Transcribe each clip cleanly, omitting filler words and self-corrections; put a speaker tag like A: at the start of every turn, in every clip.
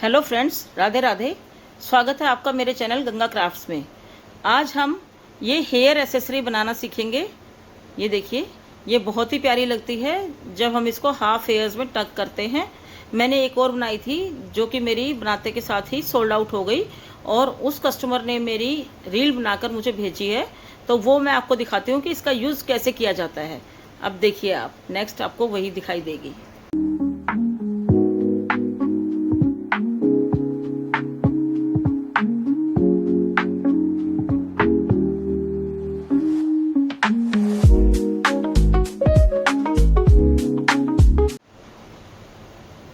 A: Hello friends, Radhe Radhe. स्वागत है आपका मेरे चैनल गंगा क्राफ्ट्स में। आज हम ये हेयर एसेसरी बनाना सीखेंगे। ये देखिए, ये बहुत ही प्यारी लगती है जब हम इसको हाफ हेयर्स में टक करते हैं। मैंने एक और बनाई थी जो कि मेरी बनाते के साथ ही सोल्ड आउट हो गई और उस कस्टमर ने मेरी रील बनाकर मुझे भेजी है, तो वो मैं आपको दिखाती हूँ कि इसका यूज़ कैसे किया जाता है। अब देखिए, आप नेक्स्ट आपको वही दिखाई देगी।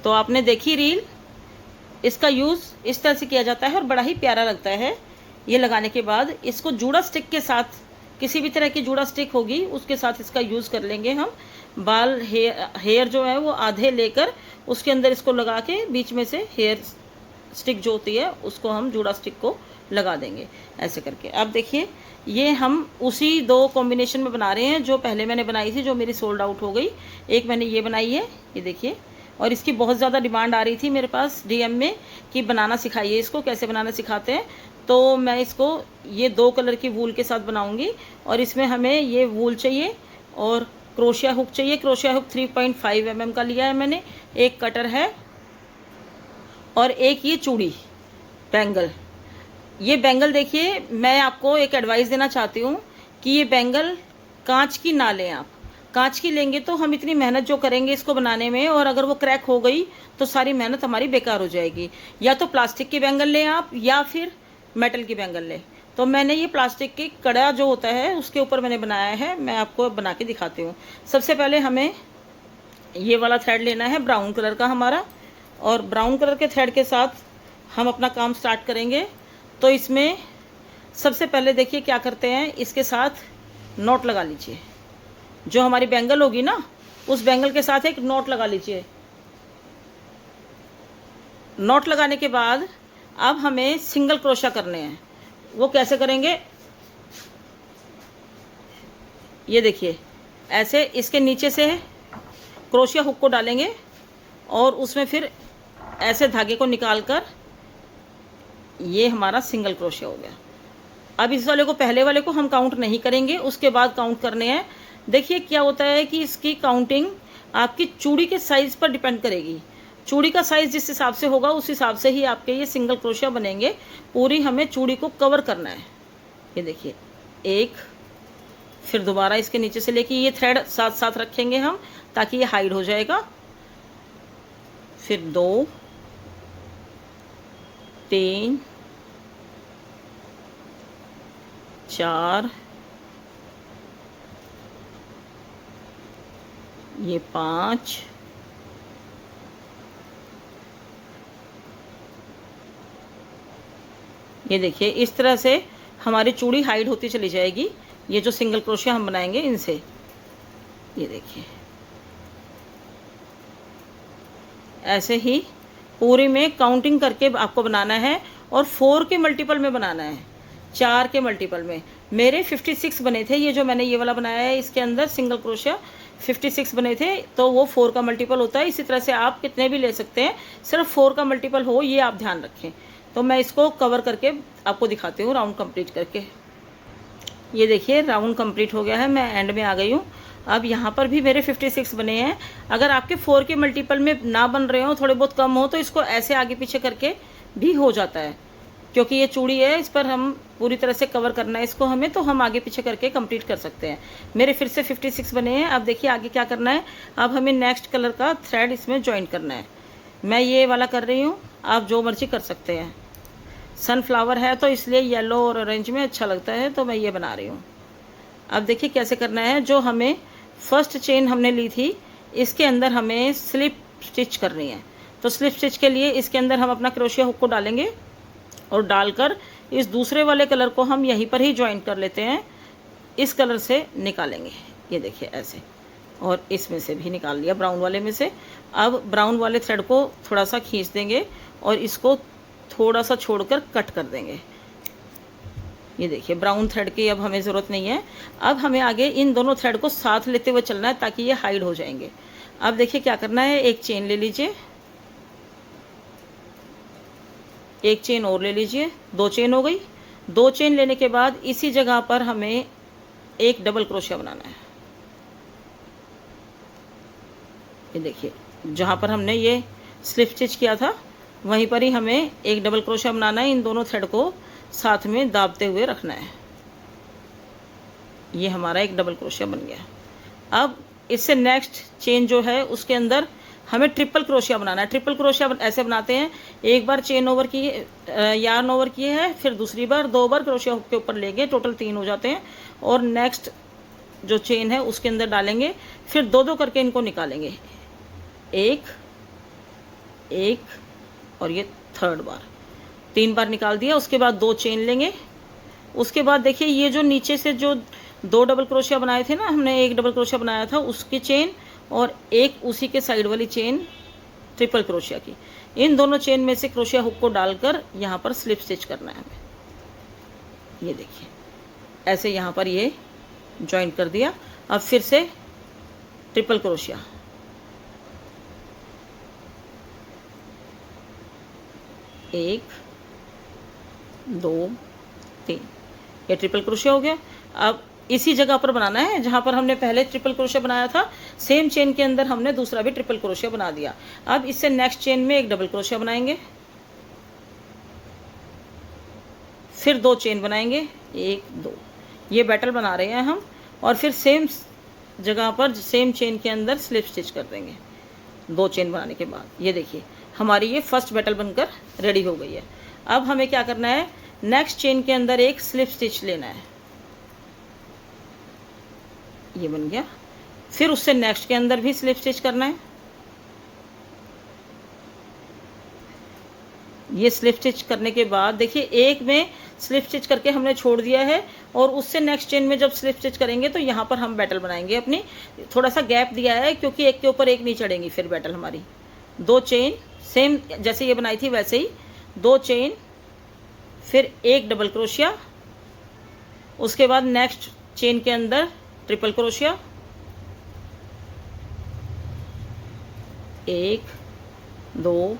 A: तो आपने देखी रील, इसका यूज़ इस तरह से किया जाता है और बड़ा ही प्यारा लगता है। ये लगाने के बाद इसको जूड़ा स्टिक के साथ, किसी भी तरह की जूड़ा स्टिक होगी उसके साथ इसका यूज़ कर लेंगे हम। बाल हेयर जो है वो आधे लेकर उसके अंदर इसको लगा के बीच में से हेयर स्टिक जो होती है उसको हम जूड़ा स्टिक को लगा देंगे ऐसे करके। अब देखिए, ये हम उसी दो कॉम्बिनेशन में बना रहे हैं जो पहले मैंने बनाई थी, जो मेरी सोल्ड आउट हो गई। एक मैंने ये बनाई है, ये देखिए, और इसकी बहुत ज़्यादा डिमांड आ रही थी मेरे पास डीएम में कि बनाना सिखाइए, इसको कैसे बनाना सिखाते हैं। तो मैं इसको ये दो कलर की वूल के साथ बनाऊंगी और इसमें हमें ये वूल चाहिए और क्रोशिया हुक चाहिए। क्रोशिया हुक 3.5 mm का लिया है मैंने, एक कटर है और एक ये चूड़ी बैंगल। ये बैंगल देखिए, मैं आपको एक एडवाइस देना चाहती हूँ कि ये बैंगल कांच की ना लें आप। कांच की लेंगे तो हम इतनी मेहनत जो करेंगे इसको बनाने में, और अगर वो क्रैक हो गई तो सारी मेहनत हमारी बेकार हो जाएगी। या तो प्लास्टिक की बैंगल लें आप या फिर मेटल की बैंगल लें। तो मैंने ये प्लास्टिक की कड़ा जो होता है उसके ऊपर मैंने बनाया है, मैं आपको बना के दिखाती हूँ। सबसे पहले हमें ये वाला थ्रेड लेना है ब्राउन कलर का हमारा, और ब्राउन कलर के थ्रेड के साथ हम अपना काम स्टार्ट करेंगे। तो इसमें सबसे पहले देखिए क्या करते हैं, इसके साथ नॉट लगा लीजिए। जो हमारी बैंगल होगी ना, उस बैंगल के साथ एक नॉट लगा लीजिए। नॉट लगाने के बाद अब हमें सिंगल क्रोशा करने हैं। वो कैसे करेंगे, ये देखिए, ऐसे इसके नीचे से क्रोशिया हुक को डालेंगे और उसमें फिर ऐसे धागे को निकालकर ये हमारा सिंगल क्रोशिया हो गया। अब इस वाले को, पहले वाले को हम काउंट नहीं करेंगे, उसके बाद काउंट करने हैं। देखिए क्या होता है कि इसकी काउंटिंग आपकी चूड़ी के साइज़ पर डिपेंड करेगी। चूड़ी का साइज़ जिस हिसाब से होगा उस हिसाब से ही आपके ये सिंगल क्रोशिया बनेंगे। पूरी हमें चूड़ी को कवर करना है। ये देखिए, एक, फिर दोबारा इसके नीचे से लेके ये थ्रेड साथ साथ रखेंगे हम ताकि ये हाइड हो जाएगा। फिर 2, 3, 4, ये 5, ये देखिए, इस तरह से हमारी चूड़ी हाइड होती चली जाएगी। ये जो सिंगल क्रोशिया हम बनाएंगे इनसे, ये देखिए, ऐसे ही पूरी में काउंटिंग करके आपको बनाना है और 4 के मल्टीपल में बनाना है, 4 के मल्टीपल में। मेरे 56 बने थे, ये जो मैंने ये वाला बनाया है इसके अंदर सिंगल क्रोशिया 56 बने थे, तो वो 4 का मल्टीपल होता है। इसी तरह से आप कितने भी ले सकते हैं, सिर्फ 4 का मल्टीपल हो, ये आप ध्यान रखें। तो मैं इसको कवर करके आपको दिखाती हूँ राउंड कंप्लीट करके। ये देखिए, राउंड कंप्लीट हो गया है, मैं एंड में आ गई हूँ। अब यहाँ पर भी मेरे 56 बने हैं। अगर आपके 4 के मल्टीपल में ना बन रहे हो, थोड़े बहुत कम हो, तो इसको ऐसे आगे पीछे करके भी हो जाता है, क्योंकि ये चूड़ी है, इस पर हम पूरी तरह से कवर करना है इसको हमें, तो हम आगे पीछे करके कंप्लीट कर सकते हैं। मेरे फिर से 56 बने हैं। अब देखिए आगे क्या करना है, अब हमें नेक्स्ट कलर का थ्रेड इसमें ज्वाइन करना है। मैं ये वाला कर रही हूँ, आप जो मर्जी कर सकते हैं। सनफ्लावर है तो इसलिए येलो और ऑरेंज में अच्छा लगता है, तो मैं ये बना रही हूँ। अब देखिए कैसे करना है, जो हमें फर्स्ट चेन हमने ली थी इसके अंदर हमें स्लिप स्टिच करनी है। तो स्लिप स्टिच के लिए इसके अंदर हम अपना क्रोशिया हुक को डालेंगे और डालकर इस दूसरे वाले कलर को हम यहीं पर ही ज्वाइन कर लेते हैं। इस कलर से निकालेंगे, ये देखिए ऐसे, और इसमें से भी निकाल लिया, ब्राउन वाले में से। अब ब्राउन वाले थ्रेड को थोड़ा सा खींच देंगे और इसको थोड़ा सा छोड़कर कट कर देंगे। ये देखिए, ब्राउन थ्रेड की अब हमें ज़रूरत नहीं है। अब हमें आगे इन दोनों थ्रेड को साथ लेते हुए चलना है ताकि ये हाइड हो जाएंगे। अब देखिए क्या करना है, एक चेन ले लीजिए, एक चेन और ले लीजिए, 2 चेन हो गई। 2 चेन लेने के बाद इसी जगह पर हमें एक डबल क्रोशिया बनाना है। ये देखिए, जहाँ पर हमने ये स्लिप स्टिच किया था वहीं पर ही हमें एक डबल क्रोशिया बनाना है। इन दोनों थ्रेड को साथ में दाबते हुए रखना है। ये हमारा एक डबल क्रोशिया बन गया। अब इससे नेक्स्ट चेन जो है उसके अंदर हमें ट्रिपल क्रोशिया बनाना है। ट्रिपल क्रोशिया ऐसे बनाते हैं, एक बार चेन ओवर की यार्न ओवर किए है, फिर दूसरी बार 2 बार क्रोशिया हुक के ऊपर लेंगे, टोटल 3 हो जाते हैं। और नेक्स्ट जो चेन है उसके अंदर डालेंगे, फिर 2-2 करके इनको निकालेंगे, एक एक और ये थर्ड बार, 3 बार निकाल दिया। उसके बाद 2 चेन लेंगे। उसके बाद देखिए, ये जो नीचे से जो 2 डबल क्रोशिया बनाए थे ना हमने, एक डबल क्रोशिया बनाया था उसकी चेन और एक उसी के साइड वाली चेन ट्रिपल क्रोशिया की, इन दोनों चेन में से क्रोशिया हुक को डालकर यहाँ पर स्लिप स्टिच करना है हमें। ये देखिए, ऐसे यहाँ पर ये जॉइंट कर दिया। अब फिर से ट्रिपल क्रोशिया, एक, 2, 3, ये ट्रिपल क्रोशिया हो गया। अब इसी जगह पर बनाना है जहाँ पर हमने पहले ट्रिपल क्रोशिया बनाया था, सेम चेन के अंदर हमने दूसरा भी ट्रिपल क्रोशिया बना दिया। अब इससे नेक्स्ट चेन में एक डबल क्रोशिया बनाएंगे, फिर 2 चेन बनाएंगे, 1, 2, ये बैटल बना रहे हैं हम। और फिर सेम जगह पर सेम चेन के अंदर स्लिप स्टिच कर देंगे 2 चेन बनाने के बाद। ये देखिए, हमारी ये फर्स्ट बैटल बनकर रेडी हो गई है। अब हमें क्या करना है, नेक्स्ट चेन के अंदर एक स्लिप स्टिच लेना है, ये बन गया। फिर उससे नेक्स्ट के अंदर भी स्लिप स्टिच करना है। ये स्लिप स्टिच करने के बाद देखिए, एक में स्लिप स्टिच करके हमने छोड़ दिया है और उससे नेक्स्ट चेन में जब स्लिप स्टिच करेंगे तो यहाँ पर हम बैटल बनाएंगे अपनी। थोड़ा सा गैप दिया है क्योंकि एक के ऊपर एक नहीं चढ़ेंगी फिर बैटल हमारी। 2 चेन सेम जैसे ये बनाई थी वैसे ही, 2 चेन, फिर एक डबल क्रोशिया, उसके बाद नेक्स्ट चेन के अंदर ट्रिपल क्रोशिया, 1, 2,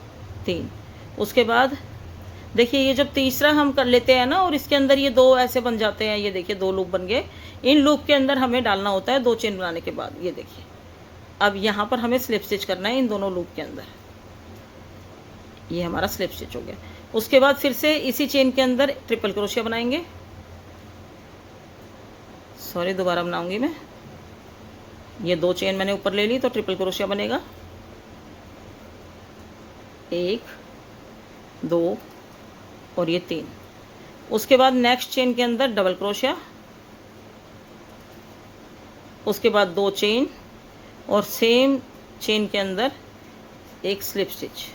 A: 3। उसके बाद देखिए, ये जब तीसरा हम कर लेते हैं ना और इसके अंदर ये 2 ऐसे बन जाते हैं, ये देखिए 2 लूप बन गए। इन लूप के अंदर हमें डालना होता है 2 चेन बनाने के बाद। ये देखिए, अब यहाँ पर हमें स्लिप स्टिच करना है इन दोनों लूप के अंदर। ये हमारा स्लिप स्टिच हो गया। उसके बाद फिर से इसी चेन के अंदर ट्रिपल क्रोशिया बनाएंगे, सॉरी दोबारा बनाऊंगी मैं। ये 2 चेन मैंने ऊपर ले ली तो ट्रिपल क्रोशिया बनेगा, 1, 2 और ये 3। उसके बाद नेक्स्ट चेन के अंदर डबल क्रोशिया, उसके बाद 2 चेन और सेम चेन के अंदर एक स्लिप स्टिच।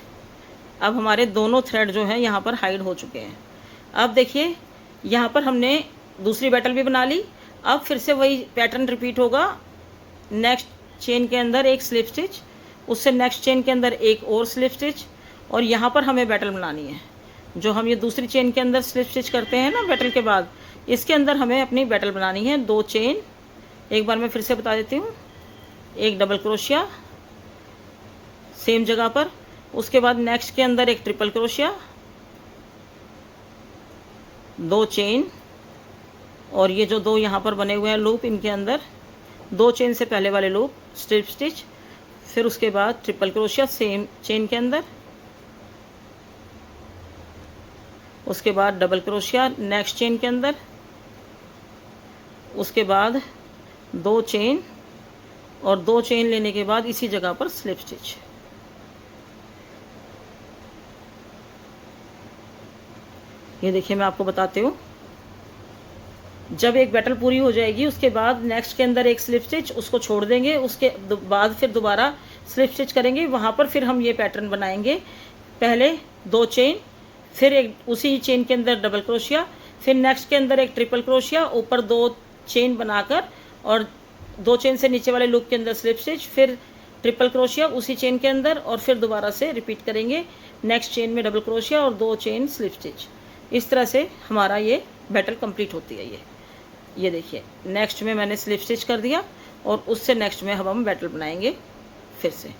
A: अब हमारे दोनों थ्रेड जो हैं यहाँ पर हाइड हो चुके हैं। अब देखिए, यहाँ पर हमने दूसरी बैटल भी बना ली। अब फिर से वही पैटर्न रिपीट होगा, नेक्स्ट चेन के अंदर एक स्लिप स्टिच, उससे नेक्स्ट चेन के अंदर एक और स्लिप स्टिच, और यहाँ पर हमें बैटल बनानी है। जो हम ये दूसरी चेन के अंदर स्लिप स्टिच करते हैं ना बैटल के बाद, इसके अंदर हमें अपनी बैटल बनानी है। 2 चेन, एक बार मैं फिर से बता देती हूँ, एक डबल क्रोशिया सेम जगह पर, उसके बाद नेक्स्ट के अंदर एक ट्रिपल क्रोशिया, 2 चेन और ये जो 2 यहाँ पर बने हुए हैं लूप, इनके अंदर 2 चेन से पहले वाले लूप स्लिप स्टिच, फिर उसके बाद ट्रिपल क्रोशिया सेम चेन के अंदर, उसके बाद डबल क्रोशिया नेक्स्ट चेन के अंदर, उसके बाद 2 चेन और 2 चेन लेने के बाद इसी जगह पर स्लिप स्टिच। ये देखिए, मैं आपको बताती हूँ, जब एक बैटल पूरी हो जाएगी उसके बाद नेक्स्ट के अंदर एक स्लिप स्टिच, उसको छोड़ देंगे, उसके बाद फिर दोबारा स्लिप स्टिच करेंगे, वहाँ पर फिर हम ये पैटर्न बनाएंगे। पहले 2 चेन, फिर एक उसी चेन के अंदर डबल क्रोशिया, फिर नेक्स्ट के अंदर एक ट्रिपल क्रोशिया, ऊपर 2 चेन बनाकर और 2 चेन से नीचे वाले लूप के अंदर स्लिप स्टिच, फिर ट्रिपल क्रोशिया उसी चेन के अंदर, और फिर दोबारा से रिपीट करेंगे, नेक्स्ट चेन में डबल क्रोशिया और 2 चेन स्लिप स्टिच। इस तरह से हमारा ये बैटल कंप्लीट होती है। ये देखिए, नेक्स्ट में मैंने स्लिप स्टिच कर दिया और उससे नेक्स्ट में हम बैटल बनाएंगे फिर से।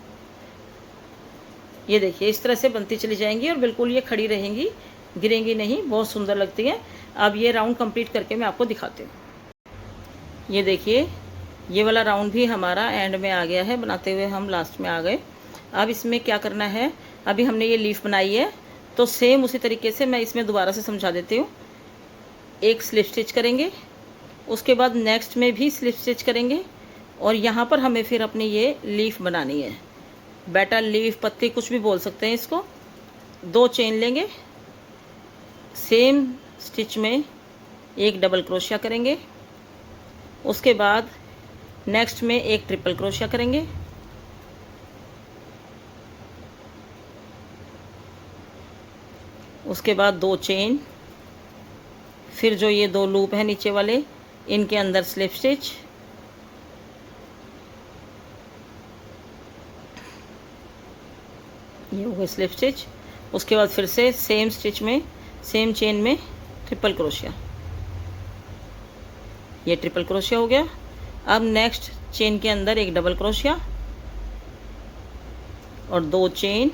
A: ये देखिए, इस तरह से बनती चली जाएंगी और बिल्कुल ये खड़ी रहेंगी, गिरेंगी नहीं, बहुत सुंदर लगती है। अब ये राउंड कंप्लीट करके मैं आपको दिखाती हूँ। ये देखिए, ये वाला राउंड भी हमारा एंड में आ गया है, बनाते हुए हम लास्ट में आ गए। अब इसमें क्या करना है, अभी हमने ये लीफ बनाई है तो सेम उसी तरीके से मैं इसमें दोबारा से समझा देती हूँ। एक स्लिप स्टिच करेंगे, उसके बाद नेक्स्ट में भी स्लिप स्टिच करेंगे, और यहाँ पर हमें फिर अपनी ये लीफ बनानी है। बेटल लीफ, पत्ती, कुछ भी बोल सकते हैं इसको। 2 चेन लेंगे, सेम स्टिच में एक डबल क्रोशिया करेंगे, उसके बाद नेक्स्ट में एक ट्रिपल क्रोशिया करेंगे, उसके बाद 2 चेन, फिर जो ये 2 लूप हैं नीचे वाले, इनके अंदर स्लिप स्टिच, ये हो गए स्लिप स्टिच। उसके बाद फिर से सेम स्टिच में, सेम चेन में ट्रिपल क्रोशिया, ये ट्रिपल क्रोशिया हो गया। अब नेक्स्ट चेन के अंदर एक डबल क्रोशिया और 2 चेन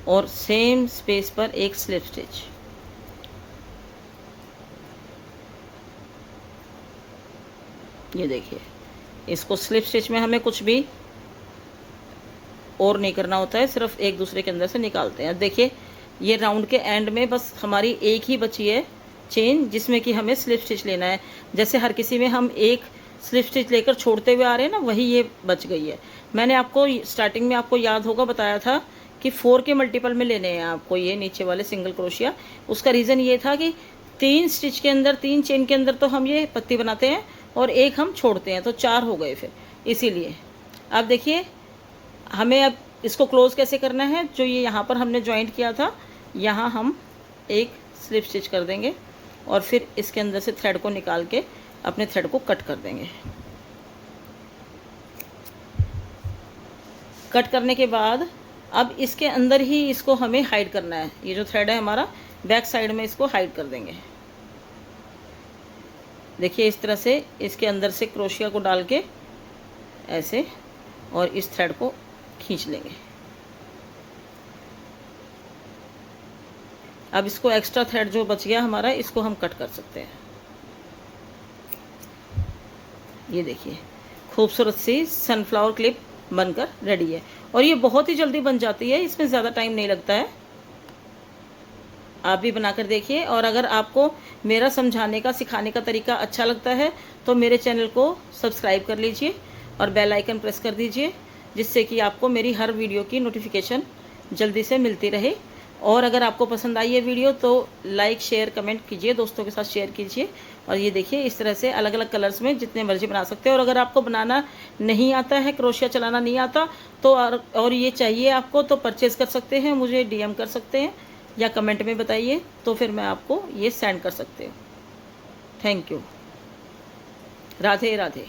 A: और सेम स्पेस पर एक स्लिप स्टिच। ये देखिए, इसको स्लिप स्टिच में हमें कुछ भी और नहीं करना होता है, सिर्फ एक दूसरे के अंदर से निकालते हैं। देखिए, ये राउंड के एंड में बस हमारी एक ही बची है चेन, जिसमें कि हमें स्लिप स्टिच लेना है। जैसे हर किसी में हम एक स्लिप स्टिच लेकर छोड़ते हुए आ रहे हैं ना, वही ये बच गई है। मैंने आपको स्टार्टिंग में, आपको याद होगा, बताया था कि 4 के मल्टीपल में लेने हैं आपको ये नीचे वाले सिंगल क्रोशिया। उसका रीज़न ये था कि 3 स्टिच के अंदर, 3 चेन के अंदर तो हम ये पत्ती बनाते हैं और एक हम छोड़ते हैं, तो 4 हो गए फिर, इसीलिए। अब देखिए, हमें अब इसको क्लोज़ कैसे करना है। जो ये यहाँ पर हमने जॉइंट किया था, यहाँ हम एक स्लिप स्टिच कर देंगे और फिर इसके अंदर से थ्रेड को निकाल के अपने थ्रेड को कट कर देंगे। कट करने के बाद अब इसके अंदर ही इसको हमें हाइड करना है। ये जो थ्रेड है हमारा, बैक साइड में इसको हाइड कर देंगे। देखिए, इस तरह से इसके अंदर से क्रोशिया को डाल के ऐसे, और इस थ्रेड को खींच लेंगे। अब इसको एक्स्ट्रा थ्रेड जो बच गया हमारा, इसको हम कट कर सकते हैं। ये देखिए, खूबसूरत सी सनफ्लावर क्लिप बनकर रेडी है, और ये बहुत ही जल्दी बन जाती है, इसमें ज़्यादा टाइम नहीं लगता है। आप भी बनाकर देखिए, और अगर आपको मेरा समझाने का, सिखाने का तरीका अच्छा लगता है तो मेरे चैनल को सब्सक्राइब कर लीजिए और बेल आइकन प्रेस कर दीजिए, जिससे कि आपको मेरी हर वीडियो की नोटिफिकेशन जल्दी से मिलती रहे। और अगर आपको पसंद आई है वीडियो तो लाइक, शेयर, कमेंट कीजिए, दोस्तों के साथ शेयर कीजिए। और ये देखिए, इस तरह से अलग अलग कलर्स में जितने मर्जी बना सकते हैं। और अगर आपको बनाना नहीं आता है, क्रोशिया चलाना नहीं आता, तो और ये चाहिए आपको, तो परचेज़ कर सकते हैं, मुझे DM कर सकते हैं या कमेंट में बताइए, तो फिर मैं आपको ये सेंड कर सकती हूँ। Thank you. राधे राधे।